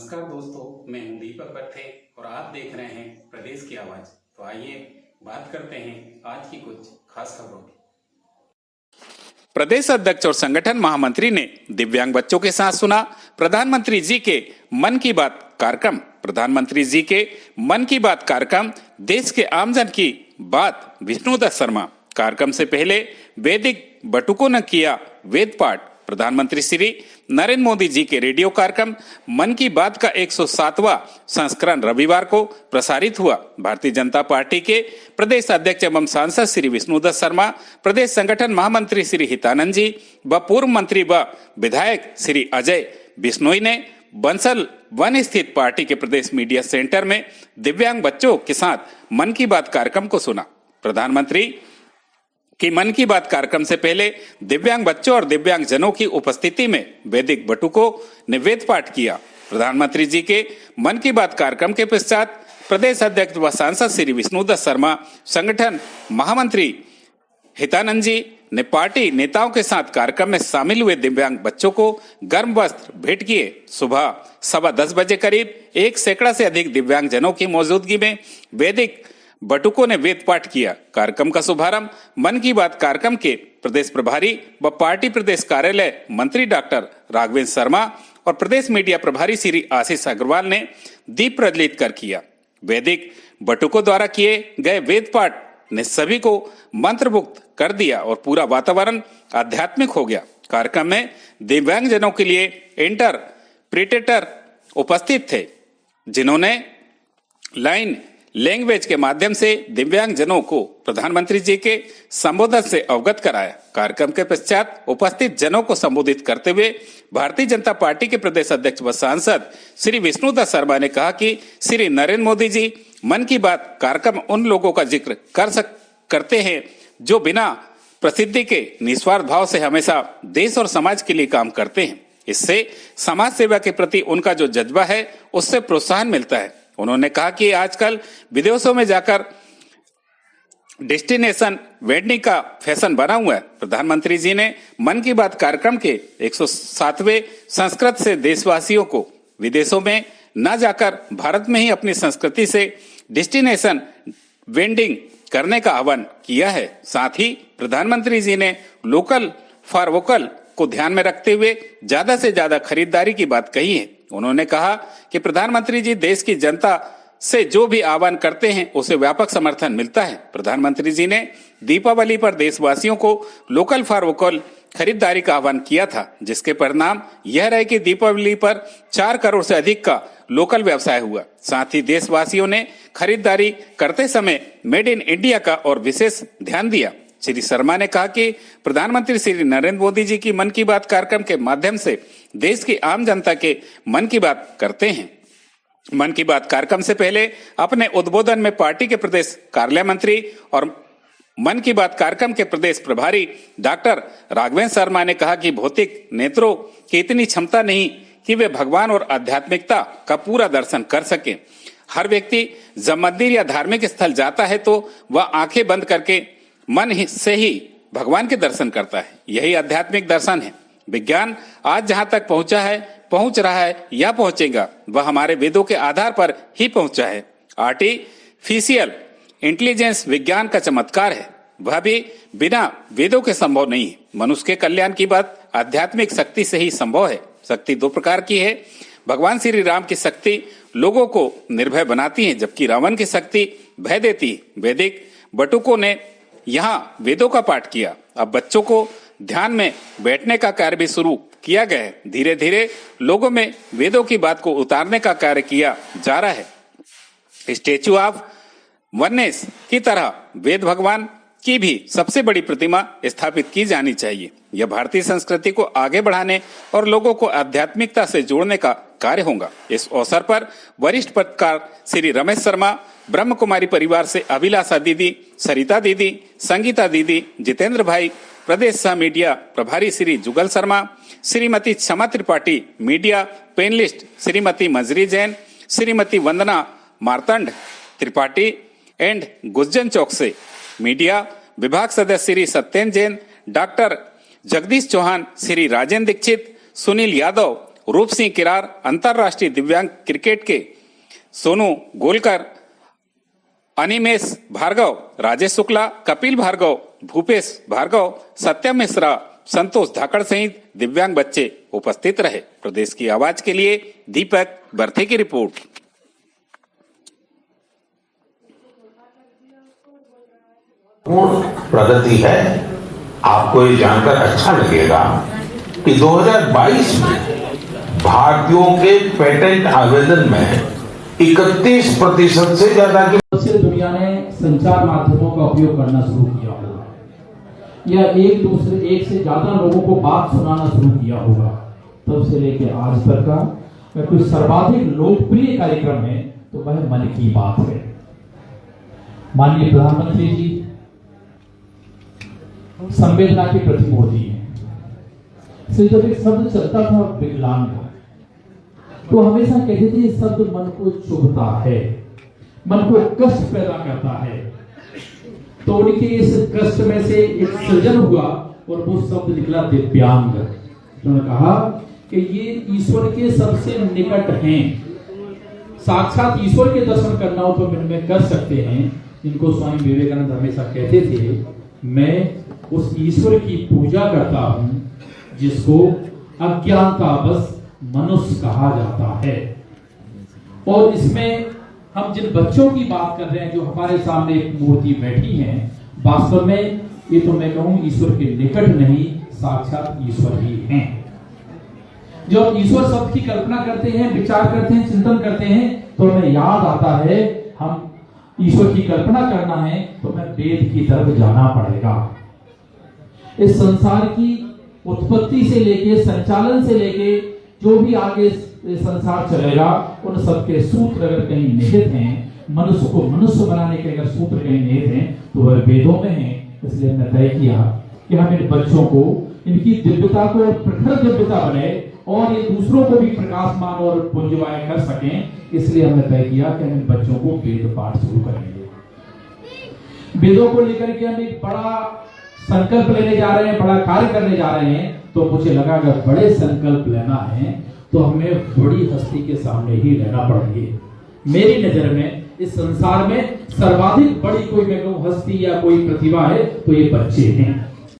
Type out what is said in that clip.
नमस्कार दोस्तों, मैं हूं दीपक पत्थे और आप देख रहे हैं प्रदेश की आवाज। तो आइए बात करते हैं आज की कुछ खास खबरों की। प्रदेश अध्यक्ष और संगठन महामंत्री ने दिव्यांग बच्चों के साथ सुना प्रधानमंत्री जी के मन की बात कार्यक्रम। प्रधानमंत्री जी के मन की बात कार्यक्रम देश के आमजन की बात। विष्णुदत्त शर्मा। कार्यक्रम से पहले वैदिक बटुकों ने किया वेद पाठ। प्रधानमंत्री श्री नरेंद्र मोदी जी के रेडियो कार्यक्रम मन की बात का 107वां संस्करण रविवार को प्रसारित हुआ। भारतीय जनता पार्टी के प्रदेश अध्यक्ष एवं सांसद श्री विष्णुदत्त शर्मा, प्रदेश संगठन महामंत्री श्री हितानंद जी व पूर्व मंत्री व विधायक श्री अजय बिश्नोई ने बंसल वन स्थित पार्टी के प्रदेश मीडिया सेंटर में दिव्यांग बच्चों के साथ मन की बात कार्यक्रम को सुना। प्रधानमंत्री कि मन की बात कार्यक्रम से पहले दिव्यांग बच्चों और दिव्यांग जनों की उपस्थिति में वैदिक बटुकों ने वेद पाठ किया। प्रधानमंत्री जी के मन की बात कार्यक्रम के पश्चात प्रदेश अध्यक्ष व सांसद श्री विष्णुदत्त शर्मा, संगठन महामंत्री हितानंद जी ने पार्टी नेताओं के साथ कार्यक्रम में शामिल हुए दिव्यांग बच्चों को गर्म वस्त्र भेंट किए। सुबह 10:15 बजे करीब 1 सैकड़ा से अधिक दिव्यांग जनों की मौजूदगी में वैदिक बटुकों ने वेद पाठ किया। कार्यक्रम का शुभारंभ मन की बात कार्यक्रम के प्रदेश प्रभारी व पार्टी प्रदेश कार्यालय मंत्री डॉक्टर राघवेंद्र शर्मा और प्रदेश मीडिया प्रभारी श्री आशीष अग्रवाल ने दीप प्रज्वलित कर किया। वैदिक बटुकों द्वारा किए गए वेद पाठ ने सभी को मंत्रमुग्ध कर दिया और पूरा वातावरण आध्यात्मिक हो गया। कार्यक्रम में दिव्यांग जनों के लिए इंटरप्रिटेटर उपस्थित थे, जिन्होंने लाइन लैंग्वेज के माध्यम से दिव्यांग जनों को प्रधानमंत्री जी के संबोधन से अवगत कराया। कार्यक्रम के पश्चात उपस्थित जनों को संबोधित करते हुए भारतीय जनता पार्टी के प्रदेश अध्यक्ष व सांसद श्री विष्णुदत्त शर्मा ने कहा कि श्री नरेंद्र मोदी जी मन की बात कार्यक्रम उन लोगों का जिक्र करते हैं जो बिना प्रसिद्धि के निस्वार्थ भाव से हमेशा देश और समाज के लिए काम करते हैं। इससे समाज सेवा के प्रति उनका जो जज्बा है उससे प्रोत्साहन मिलता है। उन्होंने कहा कि आजकल विदेशों में जाकर डेस्टिनेशन वेडिंग का फैशन बना हुआ है। प्रधानमंत्री जी ने मन की बात कार्यक्रम के 107वें संस्करण से देशवासियों को विदेशों में न जाकर भारत में ही अपनी संस्कृति से डेस्टिनेशन वेडिंग करने का आह्वान किया है। साथ ही प्रधानमंत्री जी ने लोकल फॉर वोकल को ध्यान में रखते हुए ज्यादा से ज्यादा खरीदारी की बात कही है। उन्होंने कहा कि प्रधानमंत्री जी देश की जनता से जो भी आह्वान करते हैं उसे व्यापक समर्थन मिलता है। प्रधानमंत्री जी ने दीपावली पर देशवासियों को लोकल फॉर वोकल खरीदारी का आह्वान किया था, जिसके परिणाम यह रहे कि दीपावली पर 4 करोड़ से अधिक का लोकल व्यवसाय हुआ। साथ ही देशवासियों ने खरीदारी करते समय मेड इन इंडिया का और विशेष ध्यान दिया। श्री शर्मा ने कहा कि प्रधानमंत्री श्री नरेंद्र मोदी जी की मन की बात कार्यक्रम के माध्यम से देश की आम जनता के मन की बात करते हैं। मन की बात कार्यक्रम से पहले अपने उद्बोधन में पार्टी के प्रदेश कार्यालय मंत्री और मन की बात कार्यक्रम के प्रदेश प्रभारी डॉक्टर राघवेंद्र शर्मा ने कहा कि भौतिक नेत्रों की इतनी क्षमता नहीं कि वे भगवान और आध्यात्मिकता का पूरा दर्शन कर सके। हर व्यक्ति जब मंदिर या धार्मिक स्थल जाता है तो वह आंखें बंद करके मन से ही भगवान के दर्शन करता है। यही आध्यात्मिक दर्शन है। विज्ञान आज जहां तक पहुंचा है, पहुंच रहा है या पहुंचेगा, वह हमारे वेदों के आधार पर ही पहुंचा है। आर्टिफिशियल इंटेलिजेंस विज्ञान का चमत्कार है, वह भी बिना वेदों के संभव नहीं है। मनुष्य के कल्याण की बात आध्यात्मिक शक्ति से ही संभव है। शक्ति 2 प्रकार की है। भगवान श्री राम की शक्ति लोगों को निर्भय बनाती है, जबकि रावण की शक्ति भय देती है। वैदिक बटुकों ने यहाँ वेदों का पाठ किया। अब बच्चों को ध्यान में बैठने का कार्य भी शुरू किया गया है। धीरे धीरे लोगों में वेदों की बात को उतारने का कार्य किया जा रहा है। स्टैच्यू ऑफ वननेस की तरह वेद भगवान की भी सबसे बड़ी प्रतिमा स्थापित की जानी चाहिए। यह भारतीय संस्कृति को आगे बढ़ाने और लोगों को आध्यात्मिकता से जोड़ने का कार्य होगा। इस अवसर पर वरिष्ठ पत्रकार श्री रमेश शर्मा, ब्रह्म कुमारी परिवार से अभिलाषा दीदी, सरिता दीदी, संगीता दीदी, जितेंद्र भाई, प्रदेश सह मीडिया प्रभारी श्री जुगल Sharma, Shrimati Kshama Tripathi, media panelist Shrimati Manjari Jain, Shrimati Vandana Martand Tripathi and Gunjan Chouksey media विभाग सदस्य श्री सत्येंद्र जैन, डॉक्टर जगदीश चौहान, श्री राजेंद्र दीक्षित, सुनील यादव रूप सिंह किरार, अंतर्राष्ट्रीय दिव्यांग क्रिकेट के सोनू गोलकर, अनिमेश भार्गव, राजेश शुक्ला, कपिल भार्गव, भूपेश भार्गव, सत्यम मिश्रा, संतोष धाकड़ सहित दिव्यांग बच्चे उपस्थित रहे। प्रदेश की आवाज के लिए दीपक बर्थे की रिपोर्ट। प्रगति है। आपको ये जानकर अच्छा लगेगा कि 2022 में भारतीयों के पेटेंट आवेदन में 31% से ज्यादा की दुनिया ने संचार माध्यमों का उपयोग करना शुरू किया होगा या एक से ज्यादा लोगों को बात सुनाना शुरू किया होगा। तब से लेकर आज तक का अगर कोई सर्वाधिक लोकप्रिय कार्यक्रम है तो वह मन की बात है। माननीय प्रधानमंत्री जी संवेदना की प्रतिमूर्ति है। इसलिए जब एक शब्द चलता था विकलांग, तो हमेशा कहते थे ये शब्द मन को चुभता है, मन को कष्ट पैदा करता है। तो उनके इस कष्ट में से एक सृजन हुआ और वो शब्द निकला दिव्यांग। उन्होंने कहा कि ये ईश्वर के सबसे निकट हैं, साक्षात ईश्वर के दर्शन करना हो तो में कर सकते हैं। जिनको स्वामी विवेकानंद हमेशा कहते थे, मैं उस ईश्वर की पूजा करता हूं जिसको अज्ञानता बस मनुष्य कहा जाता है। और इसमें हम जिन बच्चों की बात कर रहे हैं जो हमारे सामने एक मूर्ति बैठी है, वास्तव में ये तो मैं कहूं ईश्वर के निकट नहीं, साक्षात ईश्वर ही हैं। जब ईश्वर शब्द की कल्पना करते हैं, विचार करते हैं, चिंतन करते हैं, तो हमें याद आता है हम ईश्वर की कल्पना करना है तो हमें वेद की तरफ जाना पड़ेगा। इस संसार की उत्पत्ति से लेके, संचालन से लेके, जो भी आगे संसार चलेगा, उन सबके सूत्र अगर कहीं निहित हैं, मनुष्य को मनुष्य बनाने के अगर सूत्र कहीं निहित हैं, तो वह वेदों में हैं। इसलिए हमने तय किया कि हम इन बच्चों को इनकी दिव्यता को और प्रखर दिव्यता बने और ये दूसरों को भी प्रकाशमान और पुंजवाय कर सकें। इसलिए हमने तय किया कि हम इन बच्चों को वेद पाठ शुरू करेंगे। वेदों को लेकर के हम एक बड़ा संकल्प लेने जा रहे हैं, बड़ा कार्य करने जा रहे हैं। तो मुझे लगा अगर बड़े संकल्प लेना है तो हमें बड़ी हस्ती के सामने ही लेना पड़ेंगे। मेरी नजर में इस संसार में सर्वाधिक बड़ी कोई मैं कहूं हस्ती या कोई प्रतिभा है तो ये बच्चे हैं।